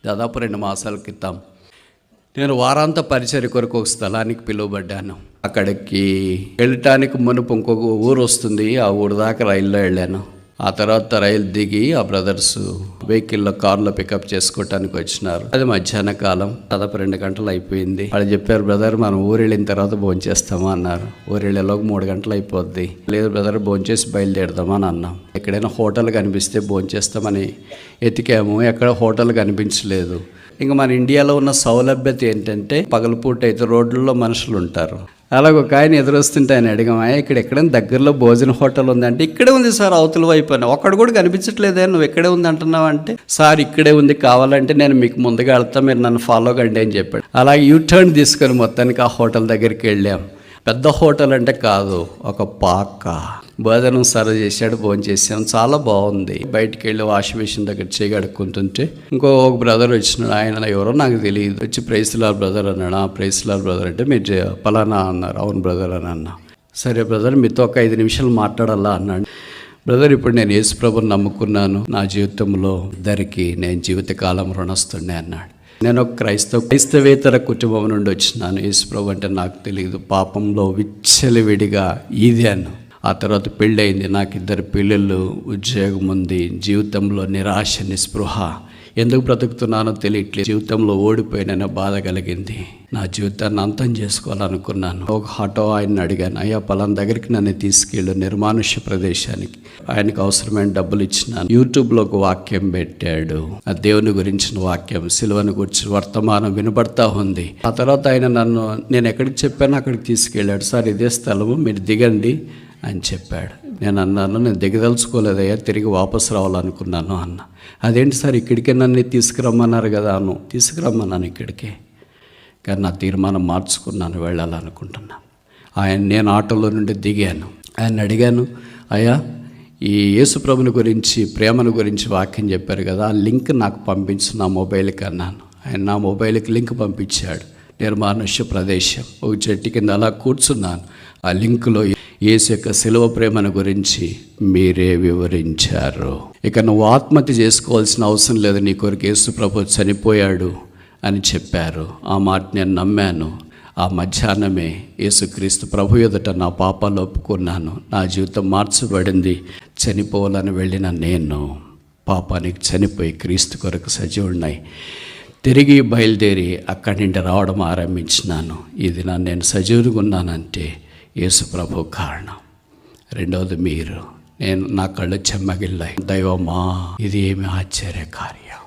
దాదాపు 2 మాసాల క్రితం నేను వారాంత పరిచర్య కొరకు ఒక స్థలానికి పిలువబడ్డాను. అక్కడికి వెళ్ళటానికి మునుపు ఇంకొక ఊరు వస్తుంది. ఆ ఊరు దాకా రైల్లో వెళ్ళాను. ఆ తర్వాత రైలు దిగి ఆ బ్రదర్స్ వెహికల్లో కార్లో పికప్ చేసుకోవటానికి వచ్చినారు. అది మధ్యాహ్న కాలం, దాదాపు 2 గంటలు అయిపోయింది. వాళ్ళు చెప్పారు, బ్రదర్ మనం ఊరు వెళ్ళిన తర్వాత భోంచేస్తామా అన్నారు. ఊరు వెళ్ళేలోకి 3 గంటలు అయిపోద్ది. లేదు బ్రదర్, భోంచేసి బయలుదేరదామా అని అన్నాం. ఎక్కడైనా హోటల్ కనిపిస్తే భోంచేస్తామని ఎతికాము. ఎక్కడ హోటల్ కనిపించలేదు. ఇంకా మన ఇండియాలో ఉన్న సౌలభ్యత ఏంటంటే పగలపూట అయితే రోడ్లలో మనుషులు ఉంటారు. అలాగ ఒక ఆయన ఎదురొస్తుంటే ఆయన అడిగామా, ఇక్కడ ఎక్కడైనా దగ్గరలో భోజన హోటల్ ఉందంటే ఇక్కడే ఉంది సార్, అవతల వైపు అని. ఒక్కడు కూడా కనిపించట్లేదే, నువ్వు ఎక్కడే ఉంది అంటున్నావు అంటే, సార్ ఇక్కడే ఉంది, కావాలంటే నేను మీకు ముందుగా వెళ్తా, మీరు నన్ను ఫాలో కండి అని చెప్పాడు. అలాగే యూటర్న్ తీసుకొని మొత్తానికి ఆ హోటల్ దగ్గరికి వెళ్ళాం. పెద్ద హోటల్ అంటే కాదు, ఒక పాక. భోజనం సర్వ్ చేశాడు, భోజనం చేసాం, చాలా బాగుంది. బయటికి వెళ్ళి వాష్ మిషన్ దగ్గర చేయగడుక్కుంటుంటే ఒక బ్రదర్ వచ్చినాడు. ఆయన ఎవరో నాకు తెలియదు. వచ్చి ప్రైజ్ లార్డ్ బ్రదర్ అన్నాడు. ఆ ప్రైజ్ లార్డ్ బ్రదర్ అంటే మీరు పలానా అన్నారు. అవును బ్రదర్ అని అన్నా. సరే బ్రదర్, మీతో ఒక 5 నిమిషాలు మాట్లాడాలా అన్నాడు. బ్రదర్, ఇప్పుడు నేను యేసు ప్రభుని నమ్ముకున్నాను. నా జీవితంలో ఇద్దరికి నేను జీవితకాలం రుణస్తున్నా అన్నాడు. నేను ఒక క్రైస్తవేతర కుటుంబం నుండి వచ్చినాను. యేసు ప్రభు అంటే నాకు తెలియదు. పాపంలో విచ్చలవిడిగా ఈదాను. ఆ తర్వాత పెళ్ళయింది. నాకు 2 పిల్లలు, ఉద్యోగం ఉంది. జీవితంలో నిరాశ, నిస్పృహ, ఎందుకు బ్రతుకుతున్నానో తెలియట్లేదు. జీవితంలో ఓడిపోయిన బాధ కలిగింది. నా జీవితాన్ని అంతం చేసుకోవాలనుకున్నాను. ఒక ఆటో ఆయన్ని అడిగాను, అయ్యా పలానా దగ్గరికి నన్ను తీసుకెళ్ళు, నిర్మానుష్య ప్రదేశానికి. ఆయనకు అవసరమైన డబ్బులు ఇచ్చినాను. యూట్యూబ్లో ఒక వాక్యం పెట్టాడు, ఆ దేవుని గురించిన వాక్యం, సిలువను గురించి వర్తమానం వినబడతా ఉంది. ఆ తర్వాత ఆయన నేను ఎక్కడికి చెప్పానో అక్కడికి తీసుకెళ్ళాడు. సార్ ఇదే స్థలము, మీరు దిగండి అని చెప్పాడు. నేను అన్నాను, నేను దిగదలుచుకోలేదయ్యా, తిరిగి వాపసు రావాలనుకున్నాను అన్న. అదేంటి సార్, ఇక్కడికే నన్ను తీసుకురమ్మన్నారు కదా అను. తీసుకురమ్మన్నాను ఇక్కడికే, కానీ నా తీర్మానం మార్చుకున్నాను, వెళ్ళాలనుకుంటున్నాను. నేను ఆటోలో నుండి దిగాను. ఆయన అడిగాను, అయ్యా ఈ యేసు ప్రభుని గురించి, ప్రేమను గురించి వాక్యం చెప్పారు కదా, ఆ లింక్ నాకు పంపించు నా మొబైల్కి అన్నాను. ఆయన నా మొబైల్కి లింక్ పంపించాడు. నిర్మానుష్య ప్రదేశం, ఒక చెట్టు కింద అలా కూర్చున్నాను. ఆ లింకులో యేసు యొక్క శిలువ ప్రేమను గురించి మీరే వివరించారు. ఇక నువ్వు ఆత్మహత్య చేసుకోవాల్సిన అవసరం లేదు, నీ కొరకు యేసు ప్రభు చనిపోయాడు అని చెప్పారు. ఆ మాట నేను నమ్మాను. ఆ మధ్యాహ్నమే యేసుక్రీస్తు ప్రభు ఎదుట నా పాపాలు ఒప్పుకున్నాను. నా జీవితం మార్చబడింది. చనిపోవాలని వెళ్ళిన నేను పాపానికి చనిపోయి క్రీస్తు కొరకు సజీవుడినై తిరిగి బయలుదేరి అక్కడి నుండి రావడం ఆరంభించినాను. ఇది నేను సజీవుడిగా ఉన్నానంటే యేసు ప్రభు కారణం. రెండవది మీరు. నా కళ్ళు చెమ్మగిల్లాయి. దైవమా, ఇది ఏమి ఆశ్చర్య కార్యం.